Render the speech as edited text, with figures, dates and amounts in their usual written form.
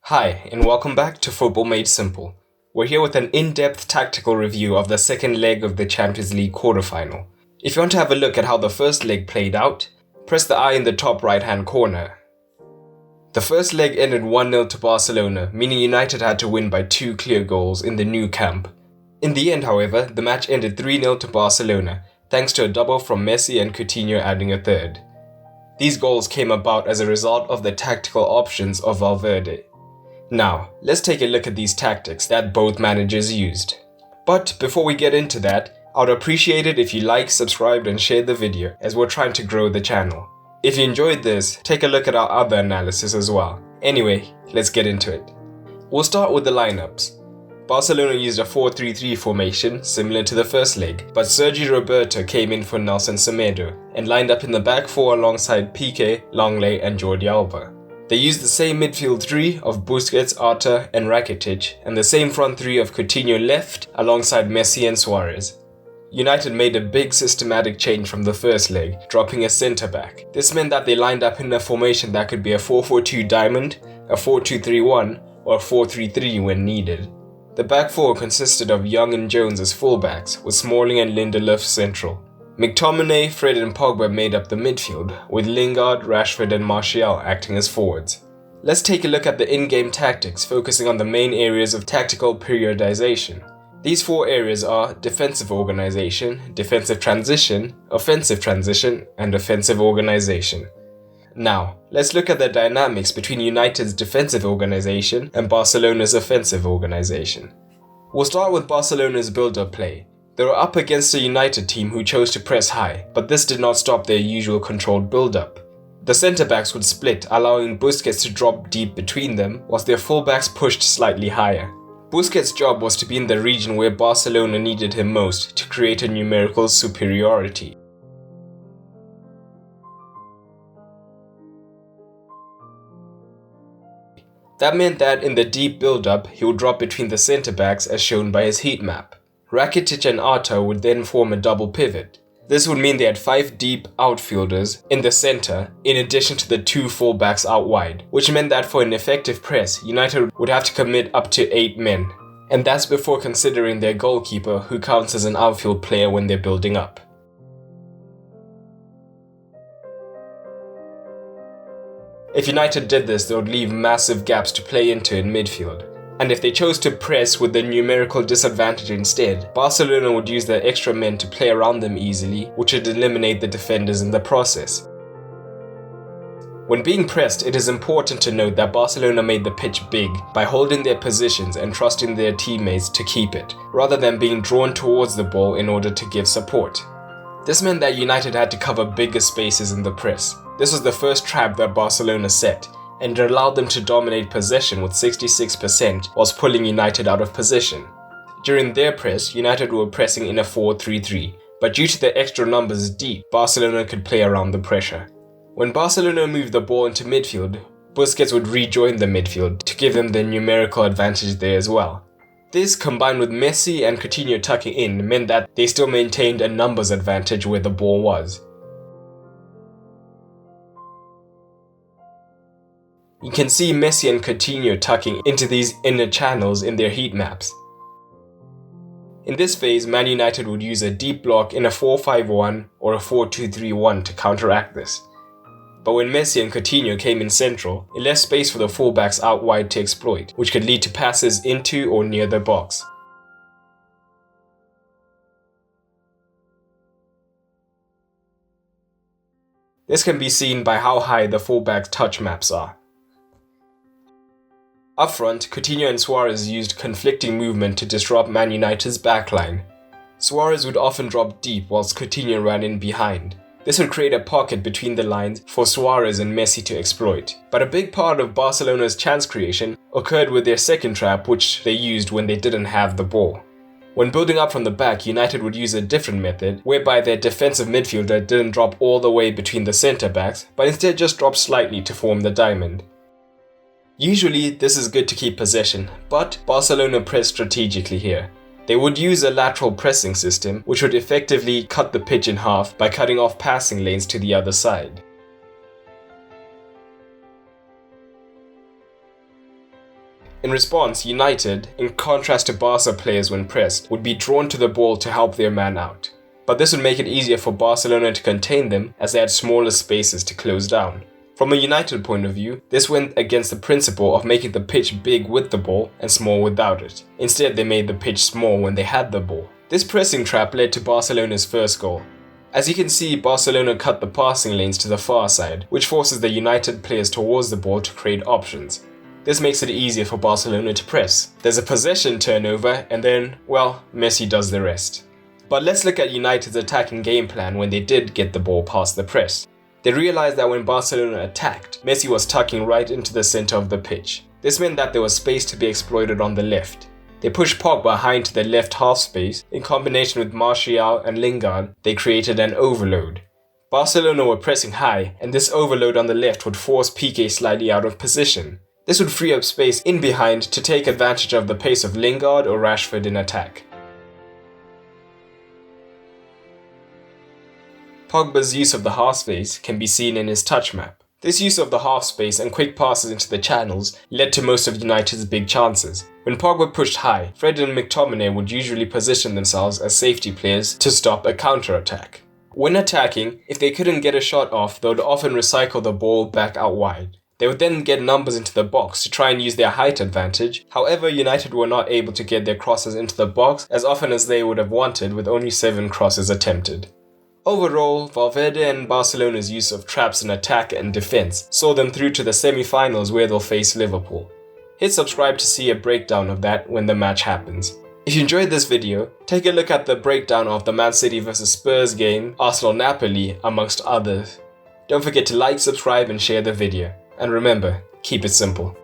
Hi, and welcome back to Football Made Simple. We're here with an in-depth tactical review of the second leg of the Champions League quarterfinal. If you want to have a look at how the first leg played out, press the eye in the top right-hand corner. The first leg ended 1-0 to Barcelona, meaning United had to win by 2 clear goals in the new camp. In the end, however, the match ended 3-0 to Barcelona, thanks to a double from Messi and Coutinho adding a third. These goals came about as a result of the tactical options of Valverde. Now, let's take a look at these tactics that both managers used. But before we get into that, I would appreciate it if you like, subscribed and shared the video as we're trying to grow the channel. If you enjoyed this, take a look at our other analysis as well. Anyway, let's get into it. We'll start with the lineups. Barcelona used a 4-3-3 formation similar to the first leg, but Sergi Roberto came in for Nelson Semedo and lined up in the back four alongside Piqué, Longley and Jordi Alba. They used the same midfield three of Busquets, Arta and Rakitic and the same front three of Coutinho left alongside Messi and Suarez. United made a big systematic change from the first leg, dropping a centre-back. This meant that they lined up in a formation that could be a 4-4-2 diamond, a 4-2-3-1 or a 4-3-3 when needed. The back four consisted of Young and Jones as fullbacks, with Smalling and Lindelof central. McTominay, Fred and Pogba made up the midfield, with Lingard, Rashford and Martial acting as forwards. Let's take a look at the in-game tactics, focusing on the main areas of tactical periodization. These four areas are defensive organization, defensive transition, offensive transition, and offensive organization. Now, let's look at the dynamics between United's defensive organization and Barcelona's offensive organization. We'll start with Barcelona's build-up play. They were up against a United team who chose to press high, but this did not stop their usual controlled build-up. The centre-backs would split, allowing Busquets to drop deep between them, whilst their full-backs pushed slightly higher. Busquets' job was to be in the region where Barcelona needed him most to create a numerical superiority. That meant that in the deep build-up, he would drop between the centre-backs as shown by his heat map. Rakitic and Arta would then form a double pivot. This would mean they had 5 deep outfielders in the centre in addition to the 2 fullbacks out wide, which meant that for an effective press, United would have to commit up to 8 men. And that's before considering their goalkeeper, who counts as an outfield player when they're building up. If United did this, they would leave massive gaps to play into in midfield. And if they chose to press with the numerical disadvantage instead, Barcelona would use their extra men to play around them easily, which would eliminate the defenders in the process. When being pressed, it is important to note that Barcelona made the pitch big by holding their positions and trusting their teammates to keep it, rather than being drawn towards the ball in order to give support. This meant that United had to cover bigger spaces in the press. This was the first trap that Barcelona set, and it allowed them to dominate possession with 66% whilst pulling United out of position. During their press, United were pressing in a 4-3-3, but due to the extra numbers deep, Barcelona could play around the pressure. When Barcelona moved the ball into midfield, Busquets would rejoin the midfield to give them the numerical advantage there as well. This, combined with Messi and Coutinho tucking in, meant that they still maintained a numbers advantage where the ball was. You can see Messi and Coutinho tucking into these inner channels in their heat maps. In this phase, Man United would use a deep block in a 4-5-1 or a 4-2-3-1 to counteract this. But when Messi and Coutinho came in central, it left space for the fullbacks out wide to exploit, which could lead to passes into or near the box. This can be seen by how high the fullbacks' touch maps are. Up front, Coutinho and Suarez used conflicting movement to disrupt Man United's backline. Suarez would often drop deep whilst Coutinho ran in behind. This would create a pocket between the lines for Suarez and Messi to exploit. But a big part of Barcelona's chance creation occurred with their second trap, which they used when they didn't have the ball. When building up from the back, United would use a different method, whereby their defensive midfielder didn't drop all the way between the centre-backs, but instead just dropped slightly to form the diamond. Usually, this is good to keep possession, but Barcelona pressed strategically here. They would use a lateral pressing system, which would effectively cut the pitch in half by cutting off passing lanes to the other side. In response, United, in contrast to Barca players when pressed, would be drawn to the ball to help their man out. But this would make it easier for Barcelona to contain them as they had smaller spaces to close down. From a United point of view, this went against the principle of making the pitch big with the ball and small without it. Instead, they made the pitch small when they had the ball. This pressing trap led to Barcelona's first goal. As you can see, Barcelona cut the passing lanes to the far side, which forces the United players towards the ball to create options. This makes it easier for Barcelona to press. There's a possession turnover and then, well, Messi does the rest. But let's look at United's attacking game plan when they did get the ball past the press. They realized that when Barcelona attacked, Messi was tucking right into the center of the pitch. This meant that there was space to be exploited on the left. They pushed Pogba behind to the left half space. In combination with Martial and Lingard, they created an overload. Barcelona were pressing high, and this overload on the left would force Piqué slightly out of position. This would free up space in behind to take advantage of the pace of Lingard or Rashford in attack. Pogba's use of the half space can be seen in his touch map. This use of the half space and quick passes into the channels led to most of United's big chances. When Pogba pushed high, Fred and McTominay would usually position themselves as safety players to stop a counter-attack. When attacking, if they couldn't get a shot off, they would often recycle the ball back out wide. They would then get numbers into the box to try and use their height advantage. However, United were not able to get their crosses into the box as often as they would have wanted, with only 7 crosses attempted. Overall, Valverde and Barcelona's use of traps in attack and defense saw them through to the semi-finals where they'll face Liverpool. Hit subscribe to see a breakdown of that when the match happens. If you enjoyed this video, take a look at the breakdown of the Man City vs Spurs game, Arsenal-Napoli, amongst others. Don't forget to like, subscribe and share the video. And remember, keep it simple.